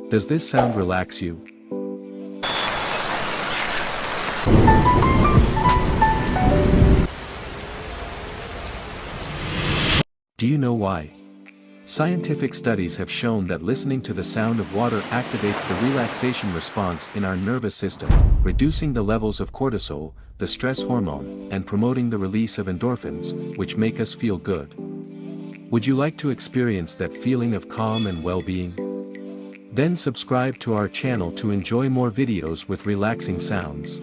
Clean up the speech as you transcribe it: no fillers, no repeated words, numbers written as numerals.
Does this sound relax you? Do you know why? Scientific studies have shown that listening to the sound of water activates the relaxation response in our nervous system, reducing the levels of cortisol, the stress hormone, and promoting the release of endorphins, which make us feel good. Would you like to experience that feeling of calm and well-being? Then subscribe to our channel to enjoy more videos with relaxing sounds.